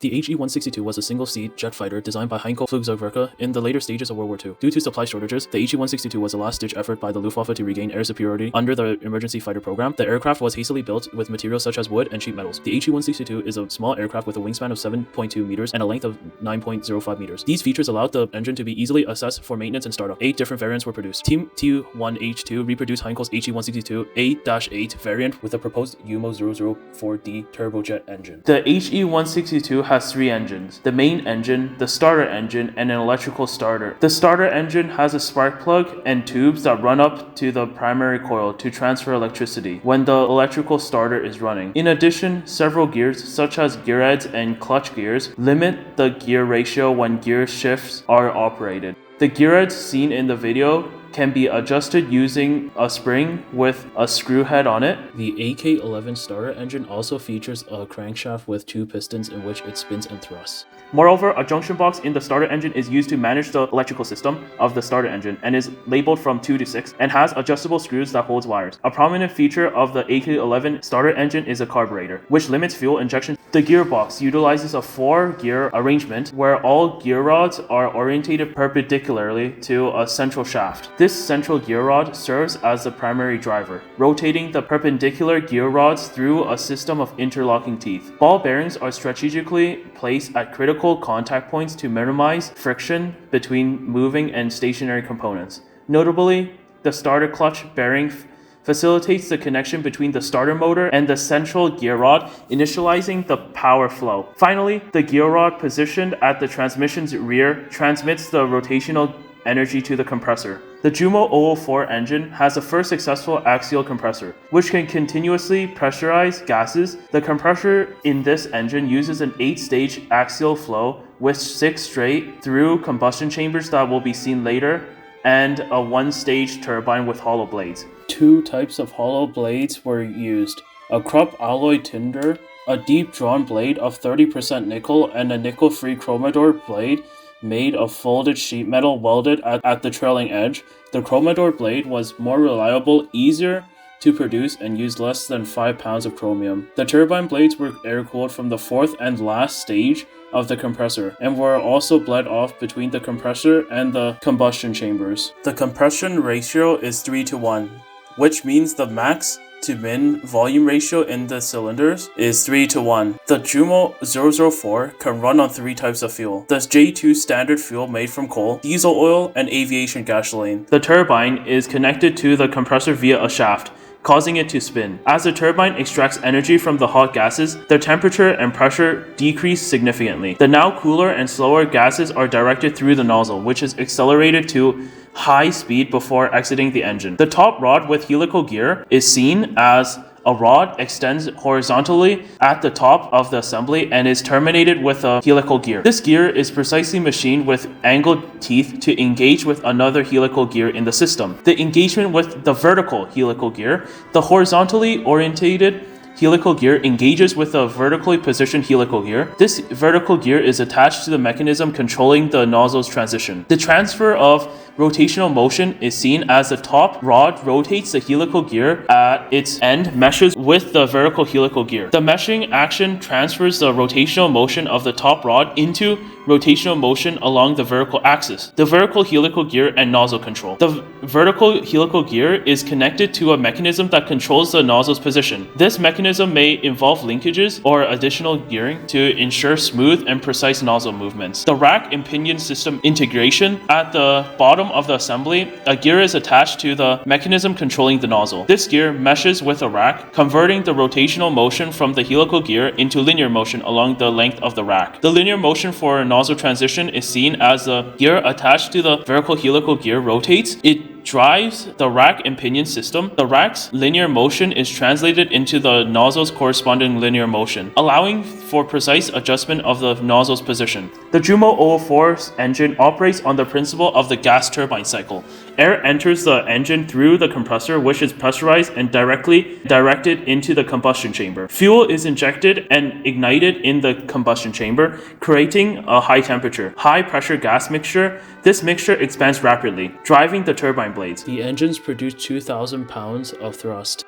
The HE-162 was a single-seat jet fighter designed by Heinkel Flugzeugwerke in the later stages of World War II. Due to supply shortages, the HE-162 was a last-ditch effort by the Luftwaffe to regain air superiority under the emergency fighter program. The aircraft was hastily built with materials such as wood and cheap metals. The HE-162 is a small aircraft with a wingspan of 7.2 meters and a length of 9.05 meters. These features allowed the engine to be easily assessed for maintenance and startup. 8 different variants were produced. Team T1H2 reproduced Heinkel's HE-162 A-8 variant with a proposed UMO 004D turbojet engine. The HE-162 has 3 engines: the main engine, the starter engine, and an electrical starter. The starter engine has a spark plug and tubes that run up to the primary coil to transfer electricity when the electrical starter is running. In addition, several gears, such as gear heads and clutch gears, limit the gear ratio when gear shifts are operated. The gear heads seen in the video can be adjusted using a spring with a screw head on it. The AK-11 starter engine also features a crankshaft with 2 pistons in which it spins and thrusts. Moreover, a junction box in the starter engine is used to manage the electrical system of the starter engine and is labeled from 2 to 6 and has adjustable screws that holds wires. A prominent feature of the AK-11 starter engine is a carburetor, which limits fuel injection. The gearbox utilizes a 4-gear arrangement where all gear rods are orientated perpendicularly to a central shaft. This central gear rod serves as the primary driver, rotating the perpendicular gear rods through a system of interlocking teeth. Ball bearings are strategically placed at critical contact points to minimize friction between moving and stationary components. Notably, the starter clutch bearing facilitates the connection between the starter motor and the central gear rod, initializing the power flow. Finally, the gear rod positioned at the transmission's rear transmits the rotational energy to the compressor. The Jumo 004 engine has the first successful axial compressor, which can continuously pressurize gases. The compressor in this engine uses an 8-stage axial flow with 6 straight-through combustion chambers that will be seen later, and a 1-stage turbine with hollow blades. 2 types of hollow blades were used: a Krupp alloy tinder, a deep-drawn blade of 30% nickel, and a nickel-free chromador blade made of folded sheet metal welded at the trailing edge. The chromador blade was more reliable, easier to produce, and used less than 5 pounds of chromium. The turbine blades were air-cooled from the 4th and last stage of the compressor, and were also bled off between the compressor and the combustion chambers. The compression ratio is 3:1, which means the max to min volume ratio in the cylinders is 3:1. The Jumo 004 can run on 3 types of fuel: the J2 standard fuel made from coal, diesel oil, and aviation gasoline. The turbine is connected to the compressor via a shaft, causing it to spin. As the turbine extracts energy from the hot gases, their temperature and pressure decrease significantly. The now cooler and slower gases are directed through the nozzle, which is accelerated to high speed before exiting the engine. The top rod with helical gear is seen as a rod extends horizontally at the top of the assembly and is terminated with a helical gear. This gear is precisely machined with angled teeth to engage with another helical gear in the system. The engagement with the vertical helical gear, the horizontally orientated helical gear engages with a vertically positioned helical gear. This vertical gear is attached to the mechanism controlling the nozzle's transition. The transfer of rotational motion is seen as the top rod rotates the helical gear at its end meshes with the vertical helical gear. The meshing action transfers the rotational motion of the top rod into rotational motion along the vertical axis. The vertical helical gear and nozzle control. The vertical helical gear is connected to a mechanism that controls the nozzle's position. This mechanism may involve linkages or additional gearing to ensure smooth and precise nozzle movements. The rack and pinion system integration. At the bottom of the assembly, a gear is attached to the mechanism controlling the nozzle. This gear meshes with a rack, converting the rotational motion from the helical gear into linear motion along the length of the rack. The linear motion for nozzle transition is seen as the gear attached to the vertical helical gear rotates. It drives the rack and pinion system. The rack's linear motion is translated into the nozzle's corresponding linear motion, allowing for precise adjustment of the nozzle's position. The Jumo 004's engine operates on the principle of the gas turbine cycle. Air enters the engine through the compressor, which is pressurized and directed into the combustion chamber. Fuel is injected and ignited in the combustion chamber, creating a high temperature, high pressure gas mixture. This mixture expands rapidly, driving the turbine blades. The engines produce 2,000 pounds of thrust.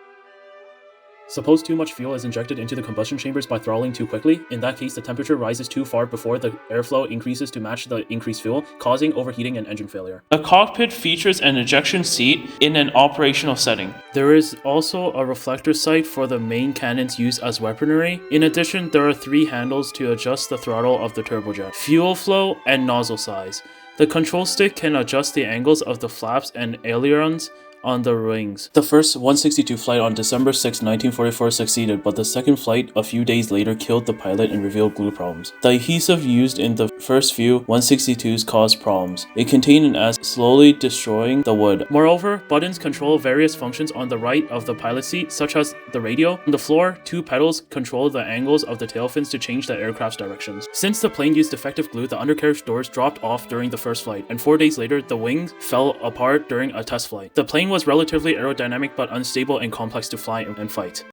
Suppose too much fuel is injected into the combustion chambers by throttling too quickly. In that case, the temperature rises too far before the airflow increases to match the increased fuel, causing overheating and engine failure. The cockpit features an ejection seat in an operational setting. There is also a reflector sight for the main cannons used as weaponry. In addition, there are 3 handles to adjust the throttle of the turbojet, fuel flow, and nozzle size. The control stick can adjust the angles of the flaps and ailerons on the wings. The first 162 flight on December 6, 1944 succeeded, but the second flight a few days later killed the pilot and revealed glue problems. The adhesive used in the first few 162s caused problems. It contained an acid, slowly destroying the wood. Moreover, buttons control various functions on the right of the pilot seat, such as the radio. On the floor, 2 pedals control the angles of the tail fins to change the aircraft's directions. Since the plane used defective glue, the undercarriage doors dropped off during the first flight, and 4 days later, the wings fell apart during a test flight. The plane was relatively aerodynamic but unstable and complex to fly and fight.